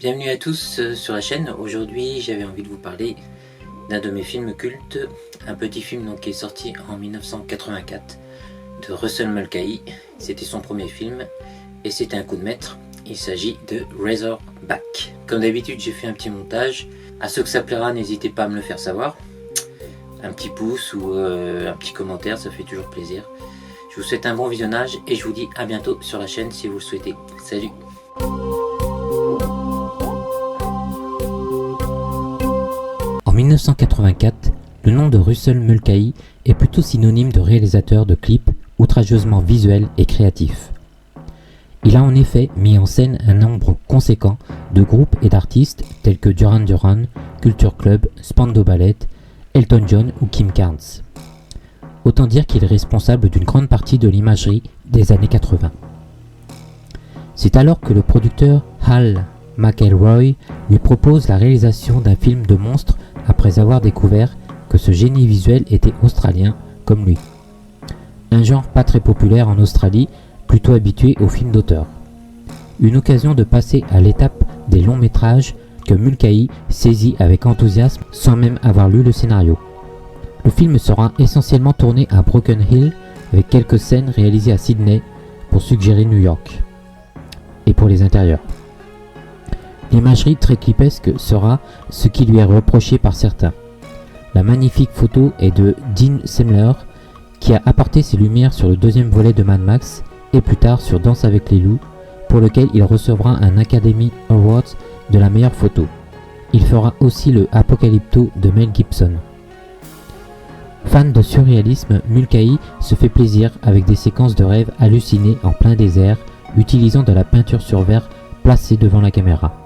Bienvenue à tous sur la chaîne. Aujourd'hui j'avais envie de vous parler d'un de mes films cultes, un petit film qui est sorti en 1984 de Russell Mulcahy. C'était son premier film et c'était un coup de maître. Il s'agit de Razorback. Comme d'habitude j'ai fait un petit montage. À ceux que ça plaira, n'hésitez pas à me le faire savoir. Un petit pouce ou un petit commentaire, ça fait toujours plaisir. Je vous souhaite un bon visionnage et je vous dis à bientôt sur la chaîne si vous le souhaitez. Salut! En 1984, le nom de Russell Mulcahy est plutôt synonyme de réalisateur de clips outrageusement visuels et créatifs. Il a en effet mis en scène un nombre conséquent de groupes et d'artistes tels que Duran Duran, Culture Club, Spandau Ballet, Elton John ou Kim Carnes. Autant dire qu'il est responsable d'une grande partie de l'imagerie des années 80. C'est alors que le producteur Al McElroy lui propose la réalisation d'un film de monstre après avoir découvert que ce génie visuel était australien comme lui. Un genre pas très populaire en Australie, plutôt habitué aux films d'auteur. Une occasion de passer à l'étape des longs métrages que Mulcahy saisit avec enthousiasme sans même avoir lu le scénario. Le film sera essentiellement tourné à Broken Hill avec quelques scènes réalisées à Sydney pour suggérer New York et pour les intérieurs. L'imagerie très clipesque sera ce qui lui est reproché par certains. La magnifique photo est de Dean Semler qui a apporté ses lumières sur le deuxième volet de Mad Max et plus tard sur Danse avec les loups pour lequel il recevra un Academy Award de la meilleure photo. Il fera aussi le Apocalypto de Mel Gibson. Fan de surréalisme, Mulcahy se fait plaisir avec des séquences de rêves hallucinées en plein désert, utilisant de la peinture sur verre placée devant la caméra.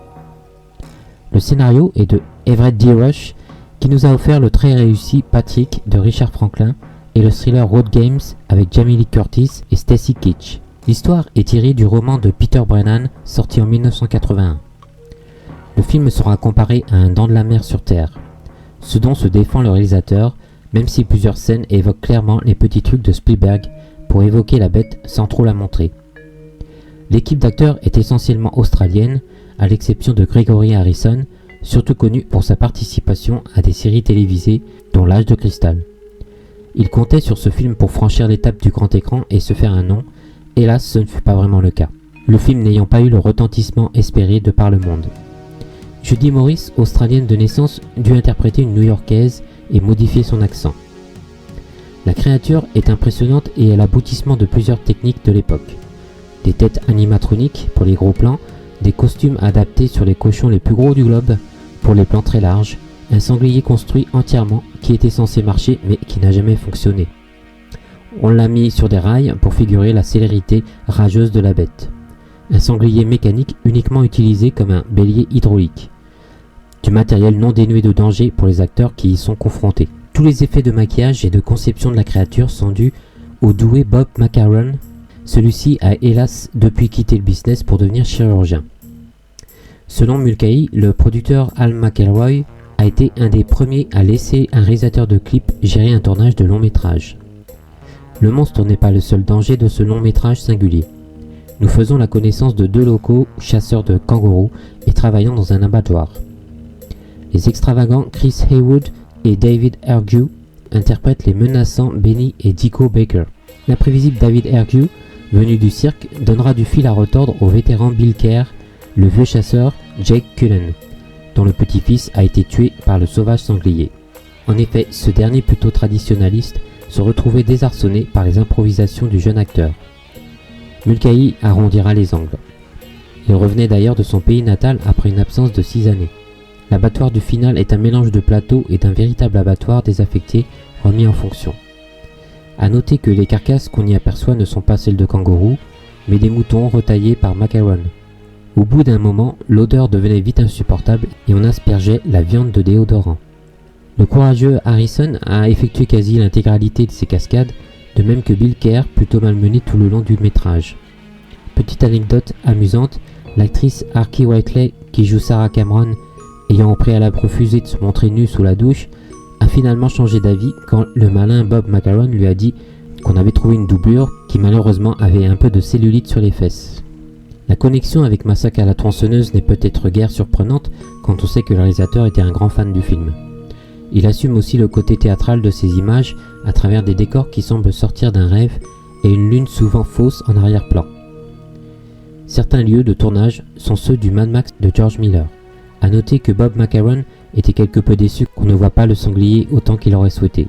Le scénario est de Everett D. Rush, qui nous a offert le très réussi Patrick de Richard Franklin et le thriller Road Games avec Jamie Lee Curtis et Stacy Keach. L'histoire est tirée du roman de Peter Brennan sorti en 1981. Le film sera comparé à un Dents de la mer sur Terre, ce dont se défend le réalisateur, même si plusieurs scènes évoquent clairement les petits trucs de Spielberg pour évoquer la bête sans trop la montrer. L'équipe d'acteurs est essentiellement australienne, à l'exception de Gregory Harrison, surtout connu pour sa participation à des séries télévisées dont L'Âge de cristal. Il comptait sur ce film pour franchir l'étape du grand écran et se faire un nom. Hélas, ce ne fut pas vraiment le cas, le film n'ayant pas eu le retentissement espéré de par le monde. Judy Morris, australienne de naissance, dut interpréter une New-Yorkaise et modifier son accent. La créature est impressionnante et est l'aboutissement de plusieurs techniques de l'époque. Des têtes animatroniques pour les gros plans, des costumes adaptés sur les cochons les plus gros du globe pour les plans très larges, un sanglier construit entièrement qui était censé marcher mais qui n'a jamais fonctionné. On l'a mis sur des rails pour figurer la célérité rageuse de la bête. Un sanglier mécanique uniquement utilisé comme un bélier hydraulique. Du matériel non dénué de danger pour les acteurs qui y sont confrontés. Tous les effets de maquillage et de conception de la créature sont dus au doué Bob McCarron. Celui-ci a hélas depuis quitté le business pour devenir chirurgien. Selon Mulcahy, le producteur Al McElroy a été un des premiers à laisser un réalisateur de clips gérer un tournage de long métrage. Le monstre n'est pas le seul danger de ce long métrage singulier. Nous faisons la connaissance de deux locaux chasseurs de kangourous et travaillant dans un abattoir. Les extravagants Chris Haywood et David Argue interprètent les menaçants Benny et Dico Baker. L'imprévisible David Argue, venu du cirque, donnera du fil à retordre au vétéran Bill Kerr, le vieux chasseur Jake Cullen, dont le petit-fils a été tué par le sauvage sanglier. En effet, ce dernier plutôt traditionnaliste se retrouvait désarçonné par les improvisations du jeune acteur. Mulcahy arrondira les angles. Il revenait d'ailleurs de son pays natal après une absence de 6 années. L'abattoir du final est un mélange de plateau et d'un véritable abattoir désaffecté remis en fonction. A noter que les carcasses qu'on y aperçoit ne sont pas celles de kangourous, mais des moutons retaillés par McCarron. Au bout d'un moment, l'odeur devenait vite insupportable et on aspergeait la viande de déodorant. Le courageux Harrison a effectué quasi l'intégralité de ces cascades, de même que Bill Kerr, plutôt malmené tout le long du métrage. Petite anecdote amusante, l'actrice Arkie Whiteley, qui joue Sarah Cameron, ayant au préalable refusé de se montrer nue sous la douche, a finalement changé d'avis quand le malin Bob McCarron lui a dit qu'on avait trouvé une doublure qui malheureusement avait un peu de cellulite sur les fesses. La connexion avec Massacre à la tronçonneuse n'est peut-être guère surprenante quand on sait que le réalisateur était un grand fan du film. Il assume aussi le côté théâtral de ces images à travers des décors qui semblent sortir d'un rêve et une lune souvent fausse en arrière-plan. Certains lieux de tournage sont ceux du Mad Max de George Miller. A noter que Bob McCarron était quelque peu déçu qu'on ne voit pas le sanglier autant qu'il aurait souhaité.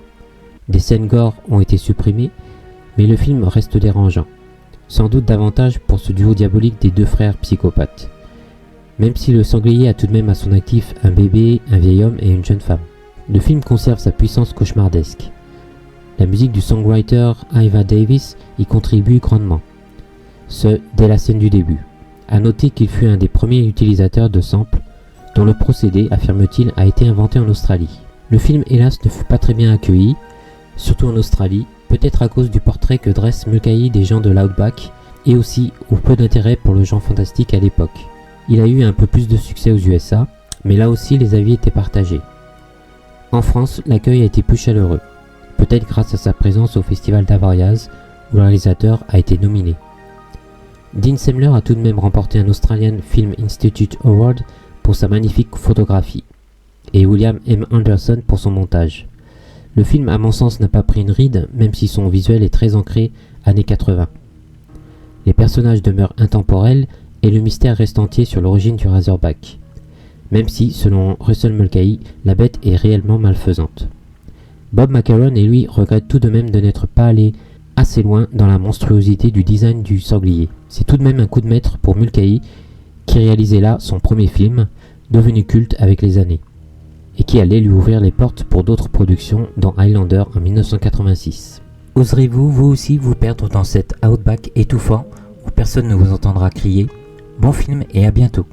Des scènes gore ont été supprimées, mais le film reste dérangeant. Sans doute davantage pour ce duo diabolique des deux frères psychopathes. Même si le sanglier a tout de même à son actif un bébé, un vieil homme et une jeune femme. Le film conserve sa puissance cauchemardesque. La musique du songwriter Iva Davis y contribue grandement. Ce, dès la scène du début. A noter qu'il fut un des premiers utilisateurs de samples, dont le procédé, affirme-t-il, a été inventé en Australie. Le film, hélas, ne fut pas très bien accueilli, surtout en Australie, peut-être à cause du portrait que dresse Mulcahy des gens de l'Outback, et aussi au peu d'intérêt pour le genre fantastique à l'époque. Il a eu un peu plus de succès aux USA, mais là aussi les avis étaient partagés. En France, l'accueil a été plus chaleureux, peut-être grâce à sa présence au festival d'Avoriaz, où le réalisateur a été nominé. Dean Semler a tout de même remporté un Australian Film Institute Award pour sa magnifique photographie, et William M. Anderson pour son montage. Le film, à mon sens, n'a pas pris une ride, même si son visuel est très ancré années 80. Les personnages demeurent intemporels et le mystère reste entier sur l'origine du Razorback. Même si, selon Russell Mulcahy, la bête est réellement malfaisante. Bob McCarron et lui regrettent tout de même de n'être pas allés assez loin dans la monstruosité du design du sanglier. C'est tout de même un coup de maître pour Mulcahy, qui réalisait là son premier film, devenu culte avec les années, et qui allait lui ouvrir les portes pour d'autres productions, dont Highlander en 1986. Oserez-vous, vous aussi, vous perdre dans cet Outback étouffant où personne ne vous entendra crier ? Bon film et à bientôt.